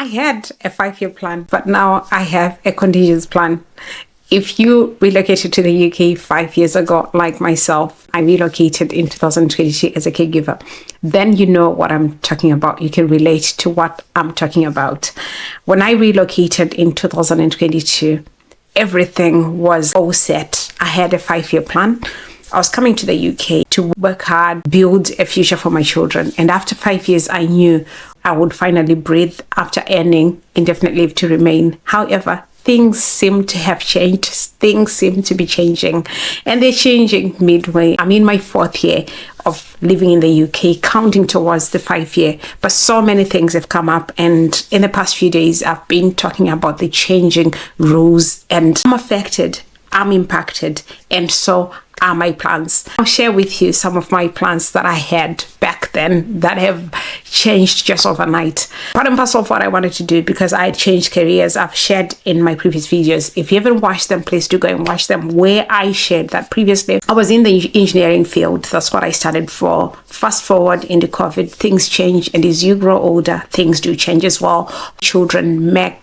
I had a 5-year plan, but now I have a contingency plan. If you relocated to the UK 5 years ago, like myself, I relocated in 2022 as a caregiver, then you know what I'm talking about. You can relate to what I'm talking about. When I relocated in 2022, everything was all set. I had a 5-year plan. I was coming to the UK to work hard, build a future for my children. And after 5 years, I knew I would finally breathe after earning indefinite leave to remain. However, things seem to have changed. Things seem to be changing. And they're changing midway. I'm in my 4th year of living in the UK, counting towards the 5-year. But so many things have come up. And in the past few days, I've been talking about the changing rules. And I'm affected. I'm impacted. And so are my plans. I'll share with you some of my plans that I had back then that have changed just overnight. Part and parcel of what I wanted to do, because I had changed careers, I've shared in my previous videos. If you haven't watched them, please do go and watch them, where I shared that previously I was in the engineering field. That's what I started for. Fast forward into COVID, things change, and as you grow older, things do change as well. Children make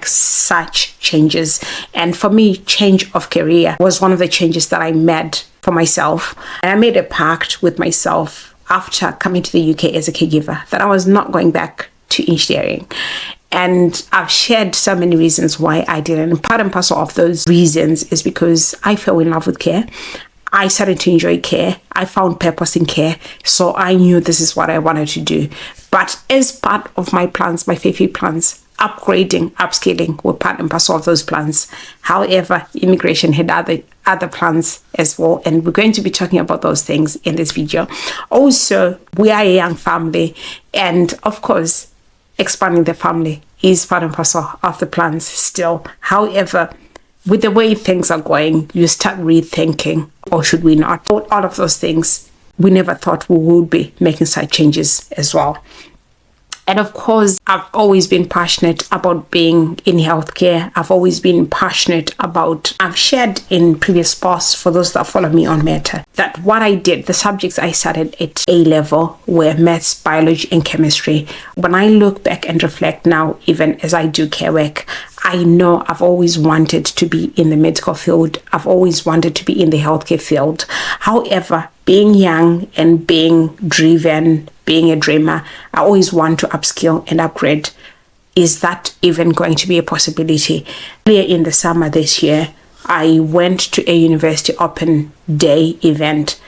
such changes, and for me, change of career was one of the changes that I made for myself. And I made a pact with myself after coming to the UK as a caregiver that I was not going back to engineering. And I've shared so many reasons why I didn't. And part and parcel of those reasons is because I fell in love with care. I started to enjoy care. I found purpose in care. So I knew this is what I wanted to do. But as part of my plans, my 5-year plans, upgrading, upskilling were part and parcel of those plans. However, immigration had other plans as well, and we're going to be talking about those things in this video. Also, we are a young family, and of course, expanding the family is part and parcel of the plans still. However, with the way things are going, you start rethinking, or should we not? All of those things, we never thought we would be making such changes as well. And of course, I've always been passionate about being in healthcare. I've always been passionate about, I've shared in previous posts for those that follow me on Meta, that what I did, the subjects I studied at A level were maths, biology, and chemistry. When I look back and reflect now, even as I do care work, I know I've always wanted to be in the medical field. I've always wanted to be in the healthcare field. However, being young and being driven, being a dreamer, I always want to upskill and upgrade. Is that even going to be a possibility? Earlier in the summer this year, I went to a university open day event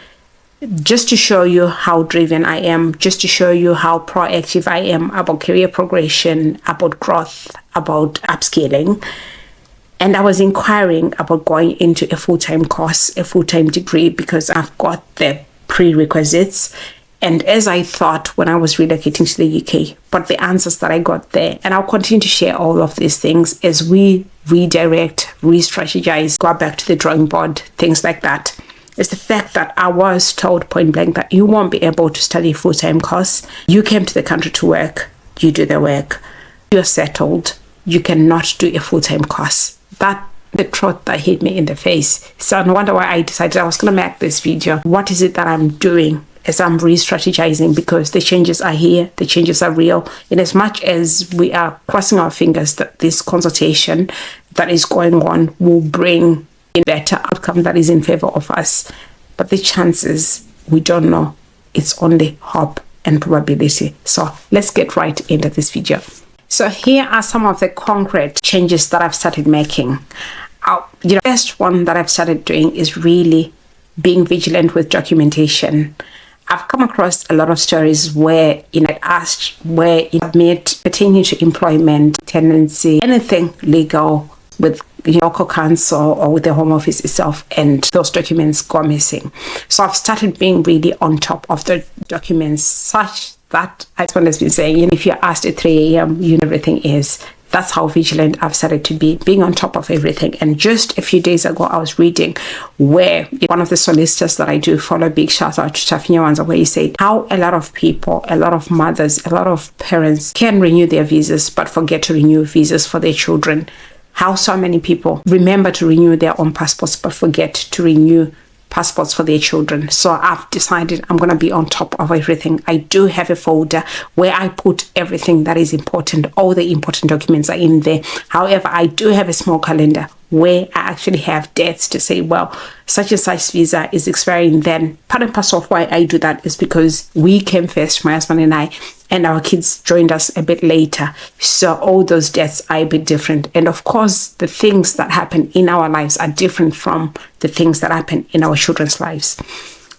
just to show you how driven I am, just to show you how proactive I am about career progression, about growth, about upscaling. And I was inquiring about going into a full-time course, a full-time degree, because I've got the prerequisites. And as I thought when I was relocating to the UK, but the answers that I got there, and I'll continue to share all of these things as we redirect, re-strategize, go back to the drawing board, things like that, is the fact that I was told point blank that you won't be able to study a full-time course. You came to the country to work, you do the work, you're settled, you cannot do a full-time course. That the truth that hit me in the face. So no wonder why I decided I was going to make this video. What is it that I'm doing as I'm re-strategizing? Because the changes are here, the changes are real. In as much as we are crossing our fingers that this consultation that is going on will bring a better outcome that is in favor of us. But the chances, we don't know. It's only hope and probability. So let's get right into this video. So here are some of the concrete changes that I've started making. The first one that I've started doing is really being vigilant with documentation. I've come across a lot of stories where where you admit pertaining to employment, tenancy, anything legal with local council or with the Home Office itself, and those documents go missing. So I've started being really on top of the documents, such that, as one has been saying, if you're asked at 3 a.m., you know everything is. That's how vigilant I've started to be, being on top of everything. And just a few days ago, I was reading where one of the solicitors that I do follow, big shout out to Tafinya Wanza, where he said how a lot of people, a lot of mothers, a lot of parents can renew their visas, but forget to renew visas for their children. How so many people remember to renew their own passports, but forget to renew passports for their children. So I've decided I'm going to be on top of everything. I do have a folder where I put everything that is important. All the important documents are in there. However, I do have a small calendar where I actually have dates to say, well, such and such visa is expiring then. Part and parcel of why I do that is because we came first, my husband and I, and our kids joined us a bit later. So all those dates are a bit different. And of course, the things that happen in our lives are different from the things that happen in our children's lives.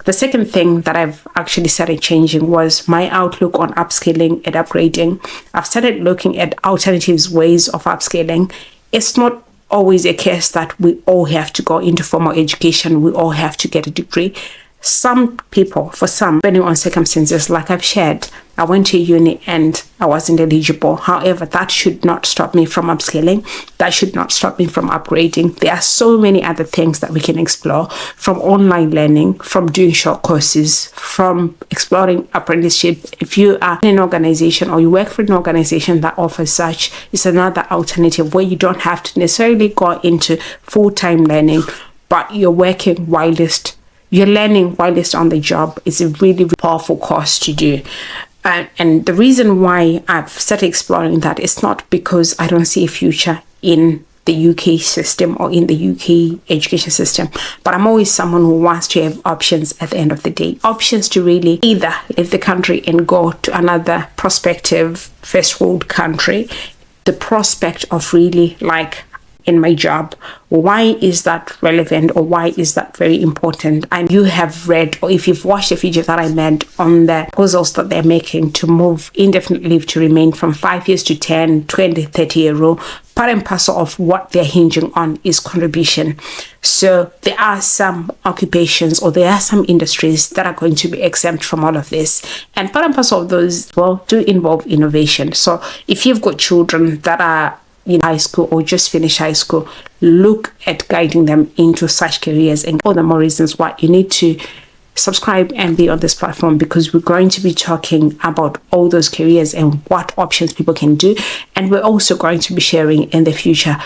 The second thing that I've actually started changing was my outlook on upskilling and upgrading. I've started looking at alternatives ways of upscaling. It's not always a case that we all have to go into formal education. We all have to get a degree. Some people, for some, depending on circumstances, like I've shared, I went to uni and I wasn't eligible. However, that should not stop me from upskilling. That should not stop me from upgrading. There are so many other things that we can explore, from online learning, from doing short courses, from exploring apprenticeship. If you are in an organization or you work for an organization that offers such, it's another alternative where you don't have to necessarily go into full-time learning, but you're working whilst you're learning whilst on the job. Is a really powerful course to do. And the reason why I've started exploring that is not because I don't see a future in the UK system or in the UK education system, but I'm always someone who wants to have options at the end of the day. Options to really either leave the country and go to another prospective first world country. The prospect of really like in my job, why is that relevant or why is that very important? And you have read, or if you've watched the video that I made on the proposals that they're making to move indefinite leave to remain from 5 years to 10, 20, 30-year rule, part and parcel of what they're hinging on is contribution. So there are some occupations or there are some industries that are going to be exempt from all of this. And part and parcel of those, well, do involve innovation. So if you've got children that are in high school or just finished high school, look at guiding them into such careers, and all the more reasons why you need to subscribe and be on this platform, because we're going to be talking about all those careers and what options people can do. And we're also going to be sharing in the future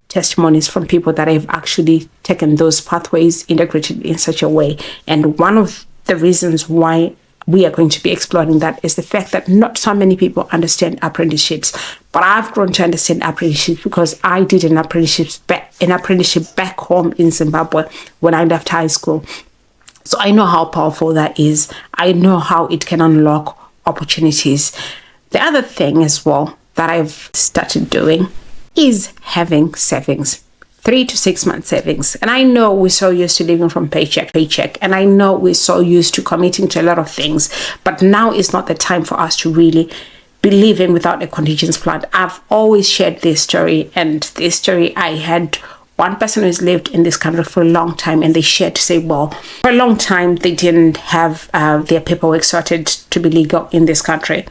testimonies from people that have actually taken those pathways, integrated in such a way. And one of the reasons why we are going to be exploring that is the fact that not so many people understand apprenticeships, but I've grown to understand apprenticeships because I did an apprenticeship back home in Zimbabwe when I left high school. So I know how powerful that is. I know how it can unlock opportunities. The other thing as well that I've started doing is having savings. 3 to 6 month savings. And I know we're so used to living from paycheck to paycheck. And I know we're so used to committing to a lot of things. But now is not the time for us to really be living without a contingency plan. I've always shared this story. And this story, I had one person who's lived in this country for a long time, and they shared to say, well, for a long time, they didn't have their paperwork sorted to be legal in this country.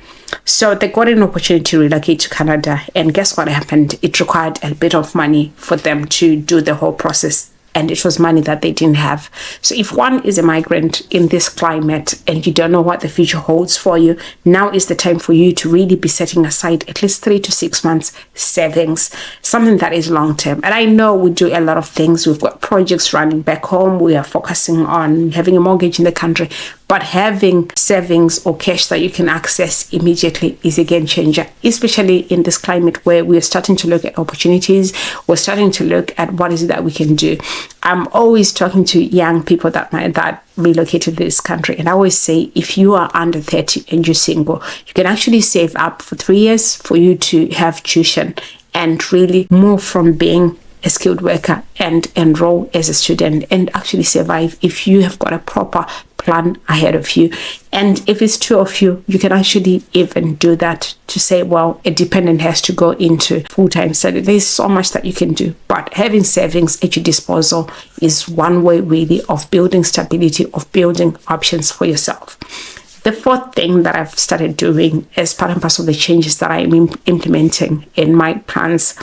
So they got an opportunity to relocate to Canada, and guess what happened? It required a bit of money for them to do the whole process, and it was money that they didn't have. So if one is a migrant in this climate and you don't know what the future holds for you, now is the time for you to really be setting aside at least 3 to 6 months savings, something that is long term. And I know we do a lot of things. We've got projects running back home. We are focusing on having a mortgage in the country. But having savings or cash that you can access immediately is a game changer, especially in this climate where we're starting to look at opportunities. We're starting to look at what is it that we can do. I'm always talking to young people that relocated to this country. And I always say, if you are under 30 and you're single, you can actually save up for 3 years for you to have tuition and really move from being a skilled worker and enroll as a student and actually survive if you have got a proper plan ahead of you. And if it's 2 of you, you can actually even do that to say, well, a dependent has to go into full-time study. There's so much that you can do, but having savings at your disposal is one way really of building stability, of building options for yourself. The fourth thing that I've started doing as part and parcel of the changes that I'm implementing in my plans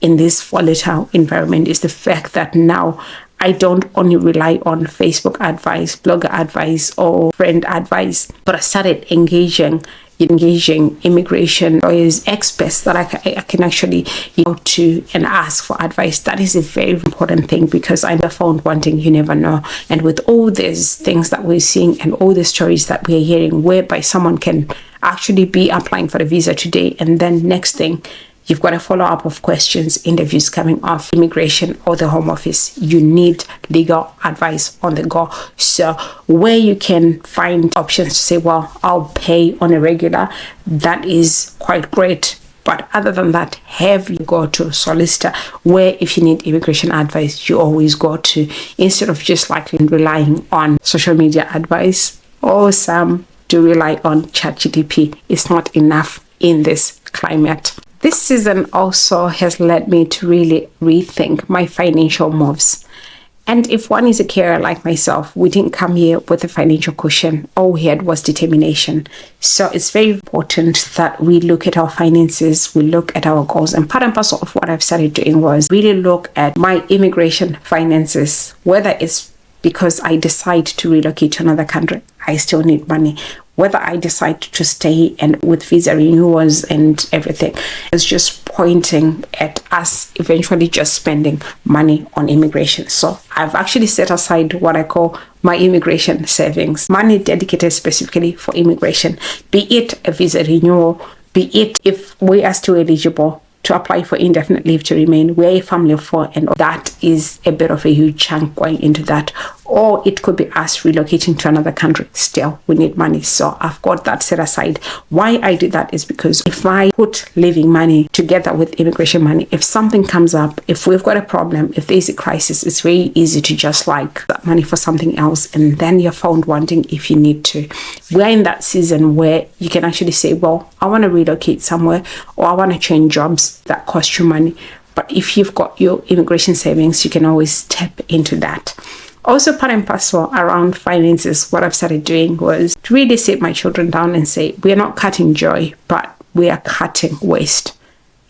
in this volatile environment is the fact that now I don't only rely on Facebook advice, blogger advice, or friend advice, but I started engaging immigration lawyers, experts that I can actually go to and ask for advice. That is a very important thing, because I never found one thing, you never know. And with all these things that we're seeing and all the stories that we're hearing, whereby someone can actually be applying for the visa today, and then next thing, you've got a follow-up of questions, interviews coming off immigration or the Home Office. You need legal advice on the go. So where you can find options to say, well, I'll pay on a regular, that is quite great. But other than that, have you go to solicitor, where if you need immigration advice, you always go to, instead of just like relying on social media advice, or some do rely on ChatGPT. It's not enough in this climate. This season also has led me to really rethink my financial moves. And if one is a carer like myself, we didn't come here with a financial cushion. All we had was determination. So it's very important that we look at our finances, we look at our goals. And part and parcel of what I've started doing was really look at my immigration finances, whether it's because I decide to relocate to another country, I still need money. Whether I decide to stay and with visa renewals and everything, it's just pointing at us eventually just spending money on immigration. So I've actually set aside what I call my immigration savings, money dedicated specifically for immigration, be it a visa renewal, be it if we are still eligible to apply for indefinite leave to remain. We're a family of 4, and that is a bit of a huge chunk going into that. Or it could be us relocating to another country. Still, we need money. So I've got that set aside. Why I did that is because if I put living money together with immigration money, if something comes up, if we've got a problem, if there's a crisis, it's very easy to just like that money for something else, and then you're found wanting if you need to. We're in that season where you can actually say, well, I want to relocate somewhere, or I want to change jobs that cost you money. But if you've got your immigration savings, you can always tap into that. Also, part and parcel around finances, what I've started doing was to really sit my children down and say, we're not cutting joy, but we are cutting waste.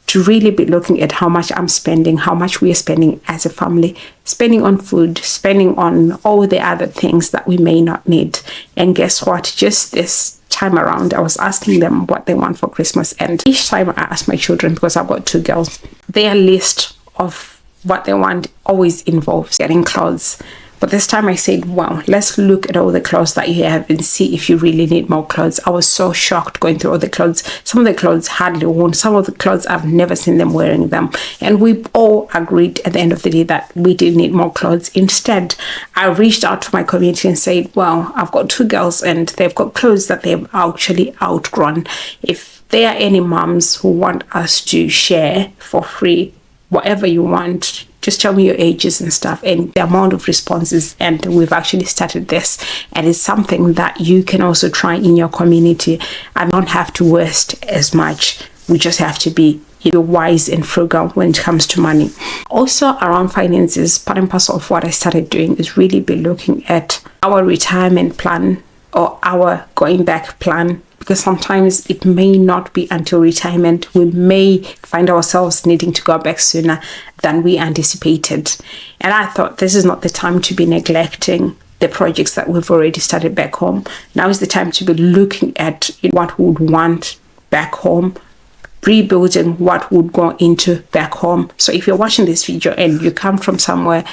To really be looking at how much I'm spending, how much we are spending as a family, spending on food, spending on all the other things that we may not need. And guess what? Just this time around, I was asking them what they want for Christmas. And each time I ask my children, because I've got 2 girls, their list of what they want always involves getting clothes. But this time I said, wow, let's look at all the clothes that you have and see if you really need more clothes. I was so shocked going through all the clothes. Some of the clothes hardly worn. Some of the clothes I've never seen them wearing them. And we all agreed at the end of the day that we did need more clothes. Instead, I reached out to my community and said, well, I've got 2 girls and they've got clothes that they've actually outgrown. If there are any moms who want us to share for free, whatever you want, just tell me your ages and stuff and the amount of responses. And we've actually started this, and it's something that you can also try in your community. I don't have to waste as much. We just have to be wise and frugal when it comes to money. Also around finances, part and parcel of what I started doing is really be looking at our retirement plan or our going back plan, because sometimes it may not be until retirement. We may find ourselves needing to go back sooner than we anticipated. And I thought this is not the time to be neglecting the projects that we've already started back home. Now is the time to be looking at what we would want back home, rebuilding what would go into back home. So if you're watching this video and you come from somewhere,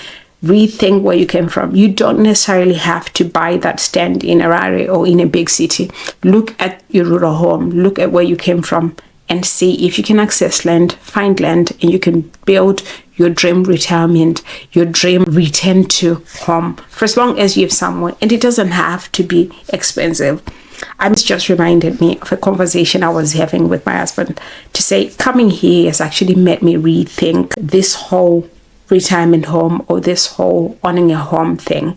rethink where you came from. You don't necessarily have to buy that stand in Harare or in a big city. Look at your rural home, look at where you came from, and see if you can access land, find land, and you can build your dream retirement, your dream return to home, for as long as you have somewhere. And it doesn't have to be expensive. It just reminded me of a conversation I was having with my husband to say, coming here has actually made me rethink this whole retirement home or this whole owning a home thing.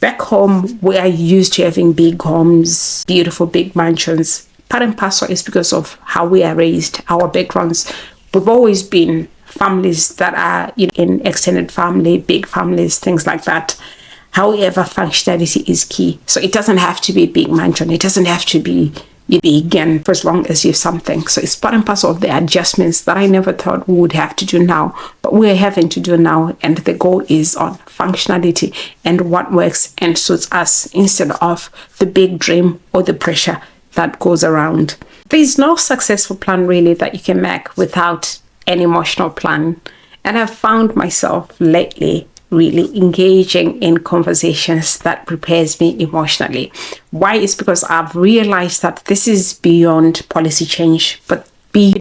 Back home, we are used to having big homes, beautiful big mansions. Part and parcel is because of how we are raised, our backgrounds. We've always been families that are in extended family, big families, things like that. However, functionality is key. So it doesn't have to be a big mansion. It doesn't have to be you begin for as long as you have something. So it's part and parcel of the adjustments that I never thought we would have to do now, but we're having to do now. And the goal is on functionality and what works and suits us instead of the big dream or the pressure that goes around. There's no successful plan really that you can make without an emotional plan. And I've found myself lately really engaging in conversations that prepares me emotionally. Why? Is because I've realized that this is beyond policy change, but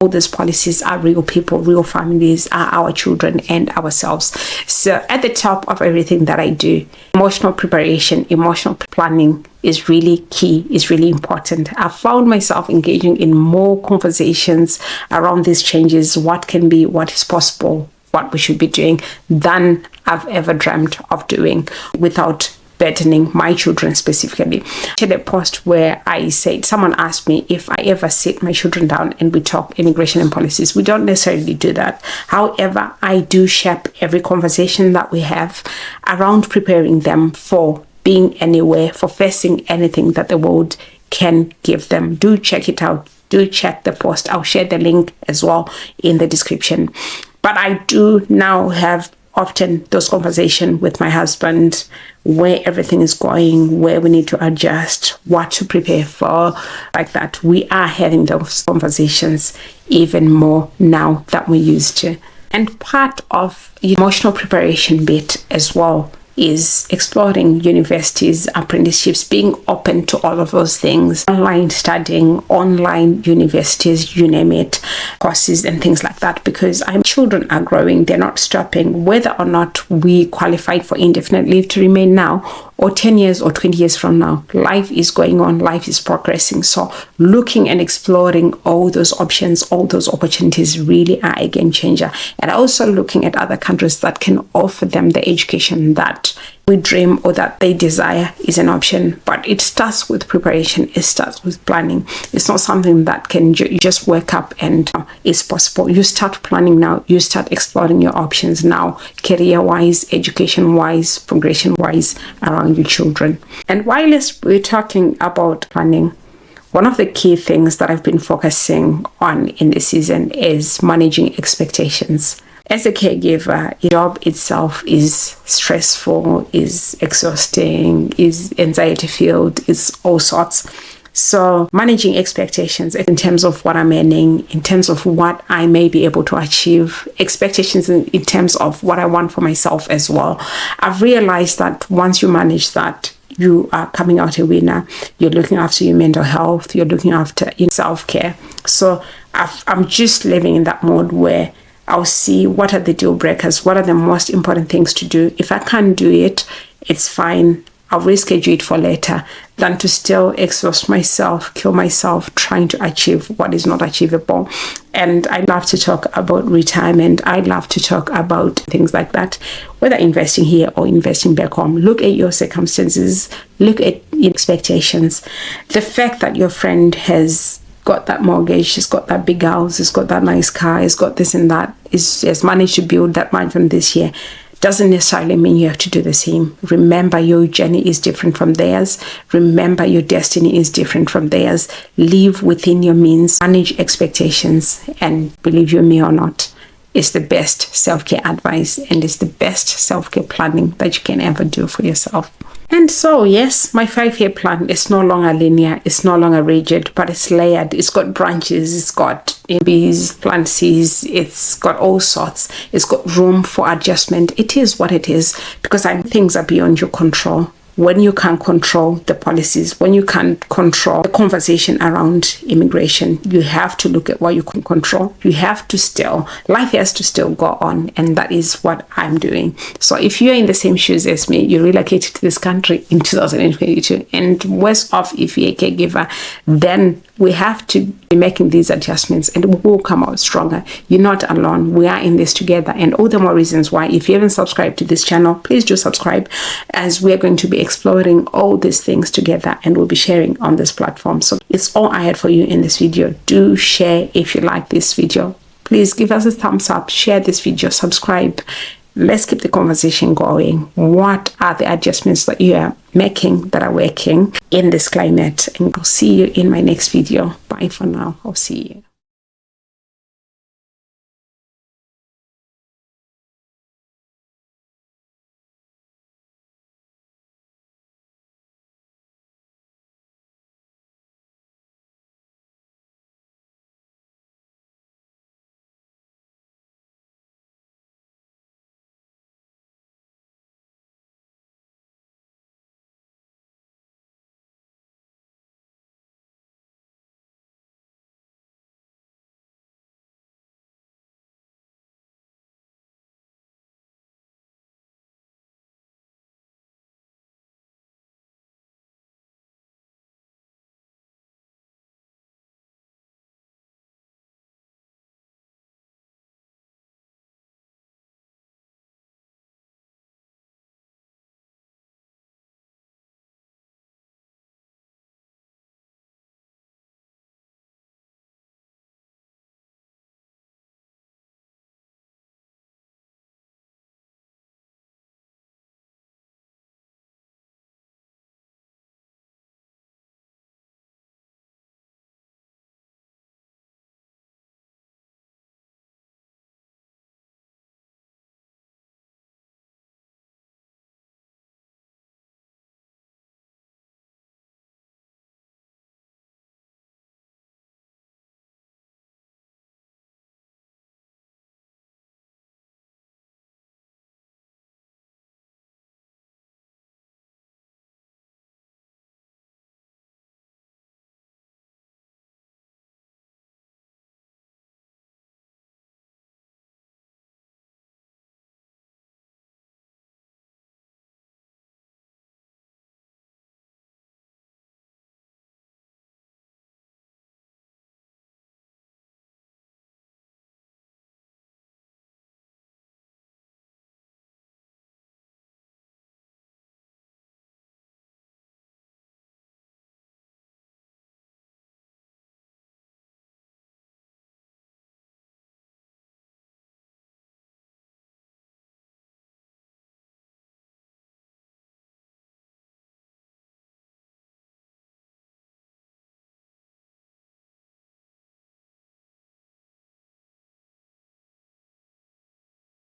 all these policies are real people, real families, are our children and ourselves. So at the top of everything that I do, emotional preparation, emotional planning is really key, is really important. I've found myself engaging in more conversations around these changes, what can be, what is possible, what we should be doing, than I've ever dreamt of doing without burdening my children specifically. I did a post where I said, someone asked me if I ever sit my children down and we talk immigration and policies. We don't necessarily do that. However, I do shape every conversation that we have around preparing them for being anywhere, for facing anything that the world can give them. Do check it out. Do check the post. I'll share the link as well in the description. But I do now have often those conversations with my husband, where everything is going, where we need to adjust, what to prepare for, like that. We are having those conversations even more now than we used to. And part of the emotional preparation bit as well is exploring universities, apprenticeships, being open to all of those things, online studying, online universities, you name it, courses and things like that, because our children are growing, they're not stopping. Whether or not we qualified for indefinite leave to remain now, or 10 years or 20 years from now, life is going on, life is progressing. So looking and exploring all those options, all those opportunities really are a game changer. And also looking at other countries that can offer them the education that we dream or that they desire is an option. But it starts with preparation, it starts with planning. It's not something that can you just wake up and it's possible. You start planning now, you start exploring your options now, career-wise, education-wise, progression-wise around your children. And while we're talking about planning, one of the key things that I've been focusing on in this season is managing expectations. As a caregiver, the job itself is stressful, is exhausting, is anxiety-filled, is all sorts. So managing expectations in terms of what I'm earning, in terms of what I may be able to achieve, expectations in terms of what I want for myself as well. I've realized that once you manage that, you are coming out a winner. You're looking after your mental health, you're looking after your self-care. So I'm just living in that mode where I'll see what are the deal breakers, what are the most important things to do. If I can't do it, it's fine. I'll reschedule it for later than to still exhaust myself, kill myself, trying to achieve what is not achievable. And I love to talk about retirement. I love to talk about things like that, whether investing here or investing back home. Look at your circumstances, look at your expectations. The fact that your friend has got that mortgage, she's got that big house, has got that nice car, has got this and that, has managed to build that mansion this year, doesn't necessarily mean you have to do the same. Remember, your journey is different from theirs. Remember, your destiny is different from theirs. Live within your means, manage expectations, and believe you me or not, it's the best self-care advice and it's the best self-care planning that you can ever do for yourself. And so, yes, my 5-year plan is no longer linear, it's no longer rigid, but it's layered. It's got branches, it's got B's, plan C's, it's got all sorts. It's got room for adjustment. It is what it is, because things are beyond your control. When you can't control the policies, when you can't control the conversation around immigration, you have to look at what you can control. You have to life has to still go on. And that is what I'm doing. So if you're in the same shoes as me, you relocated to this country in 2022, and worse off if you're a caregiver, then we have to be making these adjustments and we will come out stronger. You're not alone. We are in this together. And all the more reasons why, if you haven't subscribed to this channel, please do subscribe, as we're going to be exploring all these things together and we'll be sharing on this platform. So it's all I had for you in this video. Do share if you like this video. Please give us a thumbs up, share this video, subscribe, let's keep the conversation going. What are the adjustments that you are making that are working in this climate? And I'll see you in my next video. Bye for now. I'll see you.